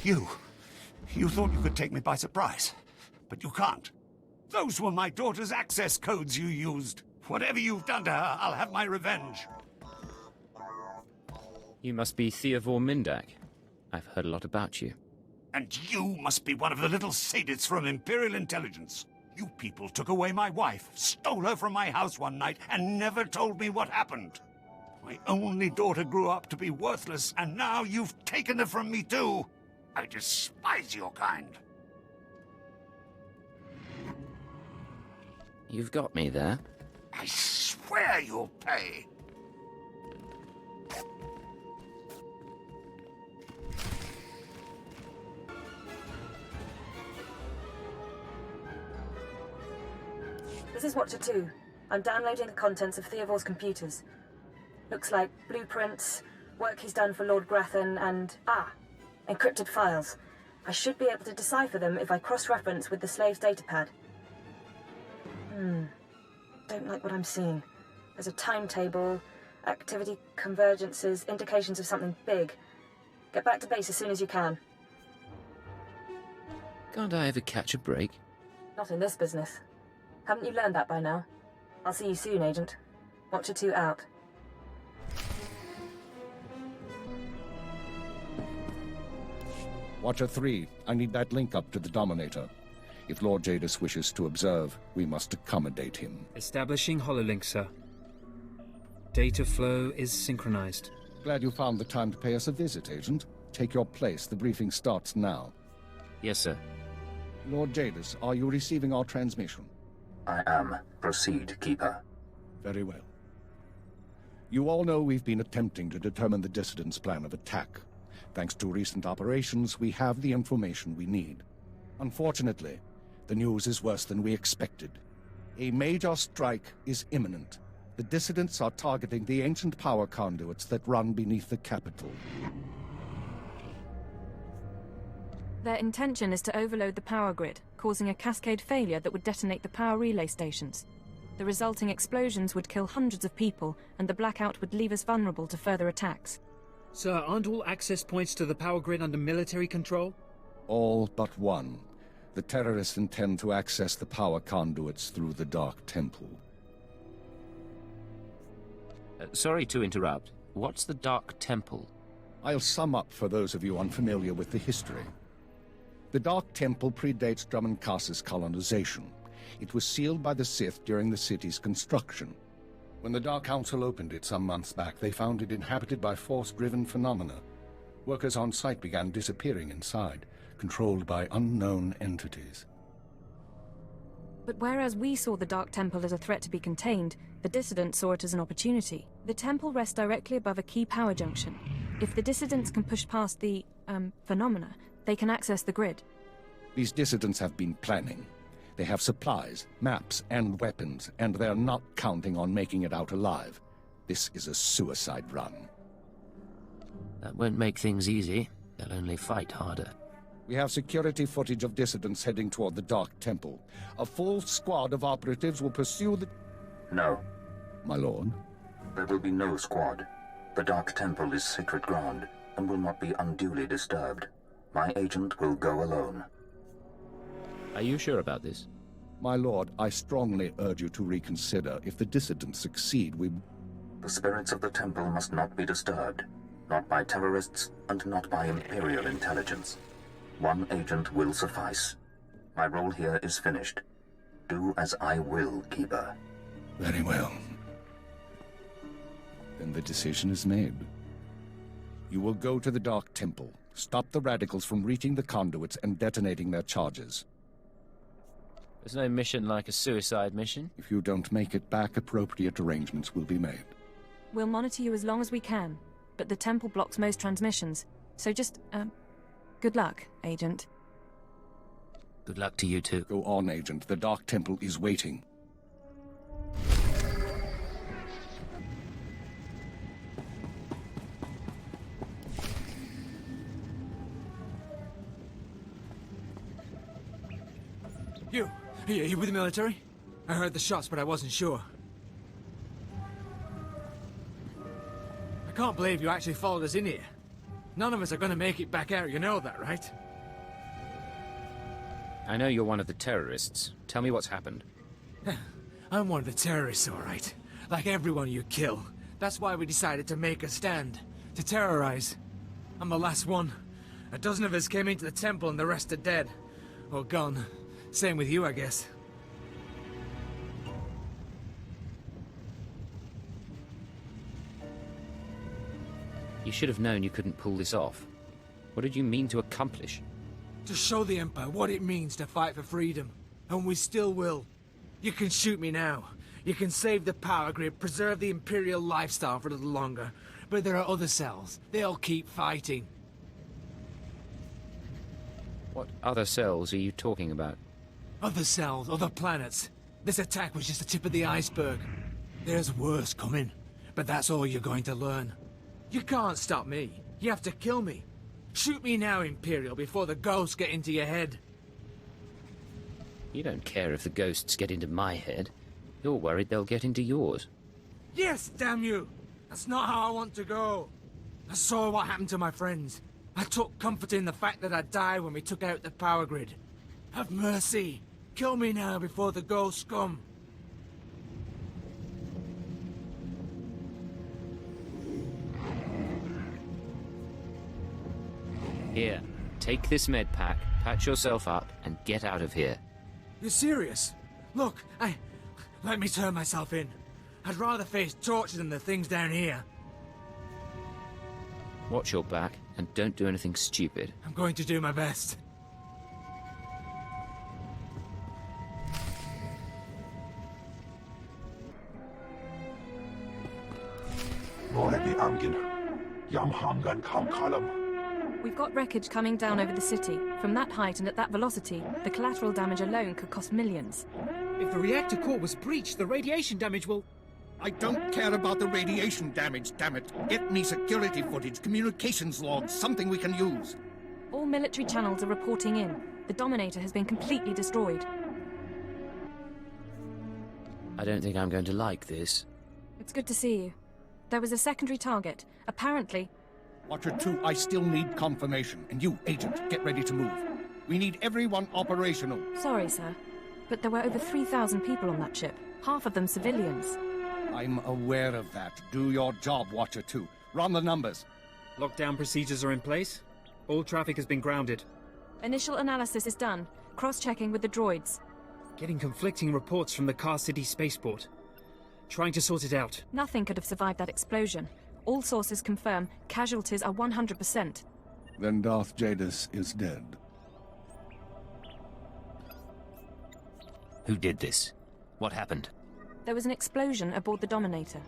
You thought you could take me by surprise, but you can't. Those were my daughter's access codes you used. Whatever you've done to her, I'll have my revenge. You must be Theodore Mindak. I've heard a lot about you. And you must be one of the little sadists from Imperial Intelligence. You people took away my wife, stole her from my house one night, and never told me what happened. My only daughter grew up to be worthless, and now you've taken her from me too. I despise your kind. You've got me there. I swear you'll pay. This is Watcher 2. I'm downloading the contents of Theovor's computers. Looks like blueprints, work he's done for Lord Grathan, and... encrypted files. I should be able to decipher them if I cross-reference with the slave's datapad. Don't like what I'm seeing. There's a timetable, activity convergences, indications of something big. Get back to base as soon as you can. Can't I ever catch a break? Not in this business. Haven't you learned that by now? I'll see you soon, Agent. Watcher 2 out. Watcher 3, I need that link up to the Dominator. If Lord Jadis wishes to observe, we must accommodate him. Establishing hololink, sir. Data flow is synchronized. Glad you found the time to pay us a visit, Agent. Take your place. The briefing starts now. Yes, sir. Lord Jadis, are you receiving our transmission? I am. Proceed, Keeper. Very well. You all know we've been attempting to determine the dissidents' plan of attack. Thanks to recent operations, we have the information we need. Unfortunately, the news is worse than we expected. A major strike is imminent. The dissidents are targeting the ancient power conduits that run beneath the capital. Their intention is to overload the power grid, causing a cascade failure that would detonate the power relay stations. The resulting explosions would kill hundreds of people, and the blackout would leave us vulnerable to further attacks. Sir, aren't all access points to the power grid under military control? All but one. The terrorists intend to access the power conduits through the Dark Temple. Sorry to interrupt. What's the Dark Temple? I'll sum up for those of you unfamiliar with the history. The Dark Temple predates Dromund Kaas's colonization. It was sealed by the Sith during the city's construction. When the Dark Council opened it some months back, they found it inhabited by force-driven phenomena. Workers on site began disappearing inside, controlled by unknown entities. But whereas we saw the Dark Temple as a threat to be contained, the dissidents saw it as an opportunity. The temple rests directly above a key power junction. If the dissidents can push past the, phenomena, they can access the grid. These dissidents have been planning. They have supplies, maps, and weapons, and they're not counting on making it out alive. This is a suicide run. That won't make things easy. They'll only fight harder. We have security footage of dissidents heading toward the Dark Temple. A full squad of operatives will pursue the... No. My lord? There will be no squad. The Dark Temple is sacred ground and will not be unduly disturbed. My agent will go alone. Are you sure about this? My lord, I strongly urge you to reconsider. If the dissidents succeed, we... The spirits of the temple must not be disturbed. Not by terrorists and not by Imperial intelligence. One agent will suffice. My role here is finished. Do as I will, Keeper. Very well. Then the decision is made. You will go to the Dark Temple, stop the radicals from reaching the conduits and detonating their charges. There's no mission like a suicide mission. If you don't make it back, appropriate arrangements will be made. We'll monitor you as long as we can, but the temple blocks most transmissions, so just, good luck, Agent. Good luck to you too. Go on, Agent. The Dark Temple is waiting. You with the military? I heard the shots, but I wasn't sure. I can't believe you actually followed us in here. None of us are gonna make it back out, you know that, right? I know you're one of the terrorists. Tell me what's happened. I'm one of the terrorists, alright. Like everyone you kill. That's why we decided to make a stand. To terrorize. I'm the last one. A dozen of us came into the temple and the rest are dead. Or gone. Same with you, I guess. You should have known you couldn't pull this off. What did you mean to accomplish? To show the Empire what it means to fight for freedom. And we still will. You can shoot me now. You can save the power grid, preserve the Imperial lifestyle for a little longer. But there are other cells. They'll keep fighting. What other cells are you talking about? Other cells, other planets. This attack was just the tip of the iceberg. There's worse coming. But that's all you're going to learn. You can't stop me. You have to kill me. Shoot me now, Imperial, before the ghosts get into your head. You don't care if the ghosts get into my head. You're worried they'll get into yours. Yes, damn you! That's not how I want to go. I saw what happened to my friends. I took comfort in the fact that I died when we took out the power grid. Have mercy. Kill me now before the ghosts come. Here, take this med pack, patch yourself up, and get out of here. You're serious? Look, let me turn myself in. I'd rather face torture than the things down here. Watch your back, and don't do anything stupid. I'm going to do my best. We've got wreckage coming down over the city. From that height and at that velocity, the collateral damage alone could cost millions. If the reactor core was breached, the radiation damage will... I don't care about the radiation damage, damn it. Get me security footage, communications logs, something we can use. All military channels are reporting in. The Dominator has been completely destroyed. I don't think I'm going to like this. It's good to see you. There was a secondary target. Apparently... Watcher 2, I still need confirmation. And you, Agent, get ready to move. We need everyone operational. Sorry, sir. But there were over 3,000 people on that ship. Half of them civilians. I'm aware of that. Do your job, Watcher 2. Run the numbers. Lockdown procedures are in place. All traffic has been grounded. Initial analysis is done. Cross-checking with the droids. Getting conflicting reports from the Kaas City spaceport. Trying to sort it out. Nothing could have survived that explosion. All sources confirm casualties are 100%. Then Darth Jadis is dead. Who did this? What happened? There was an explosion aboard the Dominator.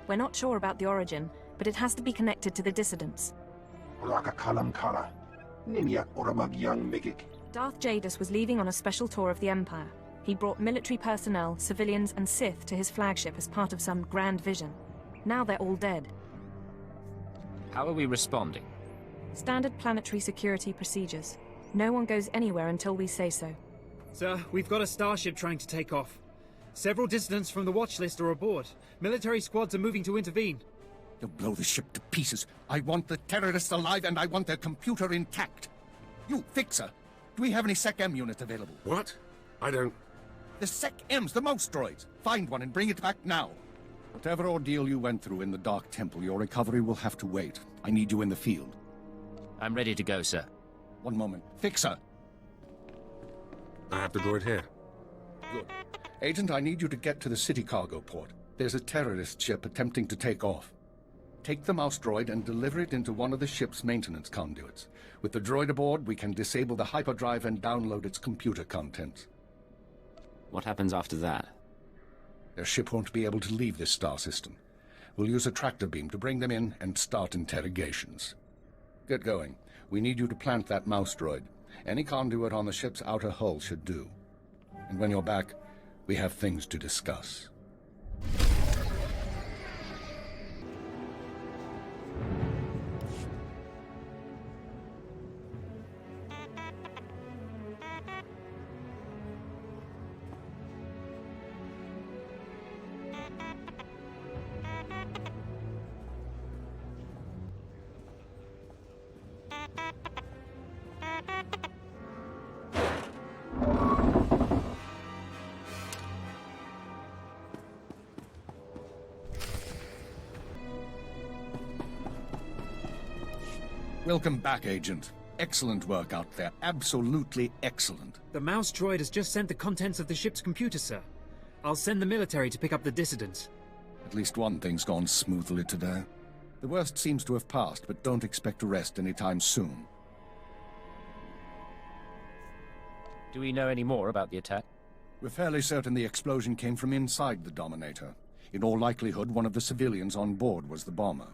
We're not sure about the origin, but it has to be connected to the dissidents. Darth Jadis was leaving on a special tour of the Empire. He brought military personnel, civilians, and Sith to his flagship as part of some grand vision. Now they're all dead. How are we responding? Standard planetary security procedures. No one goes anywhere until we say so. Sir, we've got a starship trying to take off. Several dissidents from the watch list are aboard. Military squads are moving to intervene. You'll blow the ship to pieces. I want the terrorists alive and I want their computer intact. You, Fixer, do we have any Sec-M units available? What? I don't... The Sec-Ms, the mouse droids. Find one and bring it back now. Whatever ordeal you went through in the Dark Temple, your recovery will have to wait. I need you in the field. I'm ready to go, sir. One moment. Fixer! I have the droid here. Good. Agent, I need you to get to the city cargo port. There's a terrorist ship attempting to take off. Take the mouse droid and deliver it into one of the ship's maintenance conduits. With the droid aboard, we can disable the hyperdrive and download its computer contents. What happens after that? Their ship won't be able to leave this star system. We'll use a tractor beam to bring them in and start interrogations. Get going. We need you to plant that mouse droid. Any conduit on the ship's outer hull should do. And when you're back, we have things to discuss. Welcome back, Agent. Excellent work out there. Absolutely excellent. The mouse droid has just sent the contents of the ship's computer, sir. I'll send the military to pick up the dissidents. At least one thing's gone smoothly today. The worst seems to have passed, but don't expect to rest anytime soon. Do we know any more about the attack? We're fairly certain the explosion came from inside the Dominator. In all likelihood, one of the civilians on board was the bomber.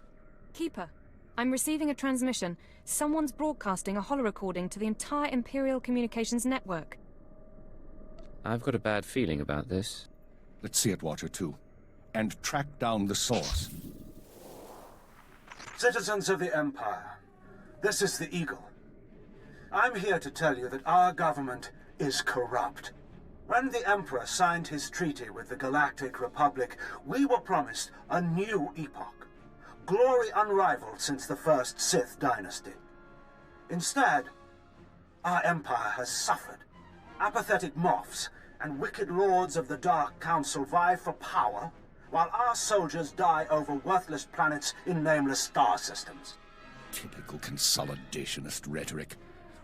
Keeper, I'm receiving a transmission. Someone's broadcasting a holo-recording to the entire Imperial communications network. I've got a bad feeling about this. Let's see it, Watcher 2. And track down the source. Citizens of the Empire, this is the Eagle. I'm here to tell you that our government is corrupt. When the Emperor signed his treaty with the Galactic Republic, we were promised a new epoch. Glory unrivaled since the first Sith dynasty. Instead, our Empire has suffered. Apathetic moffs and wicked lords of the Dark Council vie for power, while our soldiers die over worthless planets in nameless star systems. Typical consolidationist rhetoric.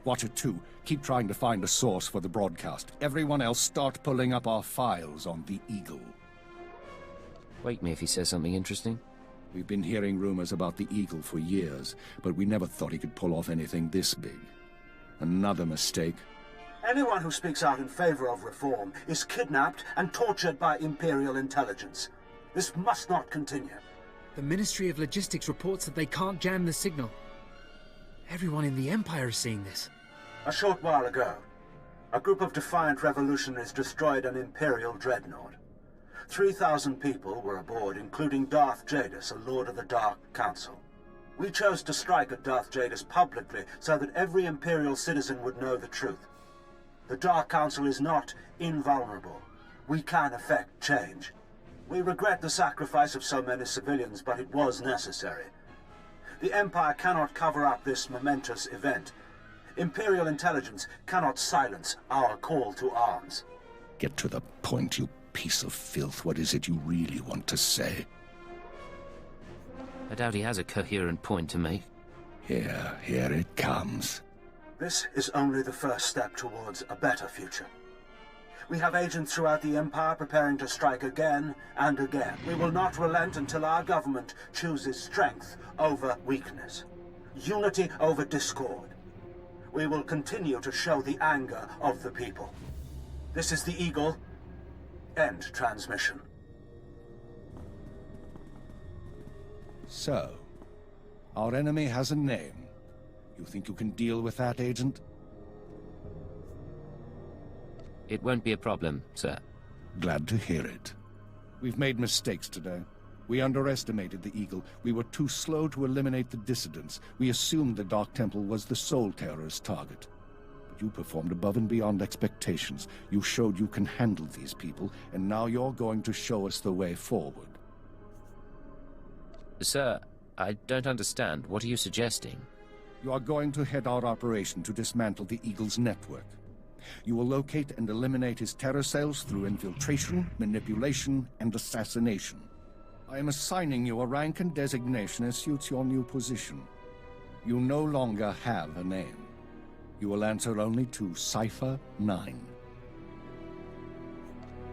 Watcher 2, keep trying to find a source for the broadcast. Everyone else start pulling up our files on the Eagle. Wake me if he says something interesting. We've been hearing rumors about the Eagle for years, but we never thought he could pull off anything this big. Another mistake. Anyone who speaks out in favor of reform is kidnapped and tortured by Imperial intelligence. This must not continue. The Ministry of Logistics reports that they can't jam the signal. Everyone in the Empire is seeing this. A short while ago, a group of defiant revolutionaries destroyed an Imperial dreadnought. 3,000 people were aboard, including Darth Jadis, a Lord of the Dark Council. We chose to strike at Darth Jadis publicly so that every Imperial citizen would know the truth. The Dark Council is not invulnerable. We can effect change. We regret the sacrifice of so many civilians, but it was necessary. The Empire cannot cover up this momentous event. Imperial intelligence cannot silence our call to arms. Get to the point, you piece of filth. What is it you really want to say? I doubt he has a coherent point to make. Here it comes. This is only the first step towards a better future. We have agents throughout the Empire preparing to strike again and again. We will not relent until our government chooses strength over weakness, unity over discord. We will continue to show the anger of the people. This is the Eagle. End transmission. So, our enemy has a name. You think you can deal with that, Agent? It won't be a problem, sir. Glad to hear it. We've made mistakes today. We underestimated the Eagle. We were too slow to eliminate the dissidents. We assumed the Dark Temple was the sole terrorist target. But you performed above and beyond expectations. You showed you can handle these people, and now you're going to show us the way forward. Sir, I don't understand. What are you suggesting? You are going to head our operation to dismantle the Eagle's network. You will locate and eliminate his terror cells through infiltration, manipulation, and assassination. I am assigning you a rank and designation as suits your new position. You no longer have a name. You will answer only to Cipher 9.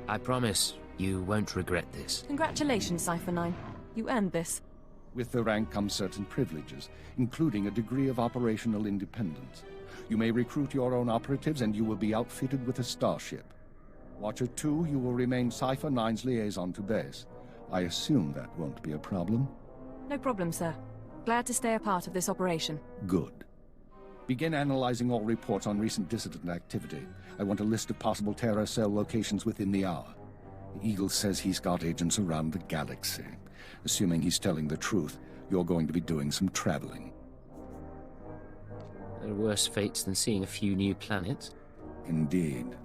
I promise you won't regret this. Congratulations, Cipher 9. You earned this. With the rank comes certain privileges, including a degree of operational independence. You may recruit your own operatives, and you will be outfitted with a starship. Watcher 2, you will remain Cipher 9's liaison to base. I assume that won't be a problem? No problem, sir. Glad to stay a part of this operation. Good. Begin analyzing all reports on recent dissident activity. I want a list of possible terror cell locations within the hour. The Eagle says he's got agents around the galaxy. Assuming he's telling the truth, you're going to be doing some traveling. There are worse fates than seeing a few new planets. Indeed.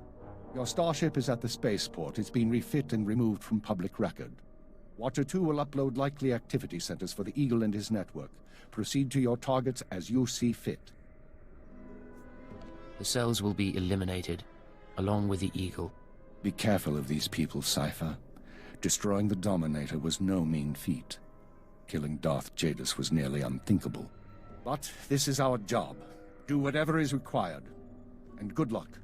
Your starship is at the spaceport. It's been refit and removed from public record. Watcher 2 will upload likely activity centers for the Eagle and his network. Proceed to your targets as you see fit. The cells will be eliminated, along with the Eagle. Be careful of these people, Cypher. Destroying the Dominator was no mean feat. Killing Darth Jadus was nearly unthinkable. But this is our job. Do whatever is required. And good luck.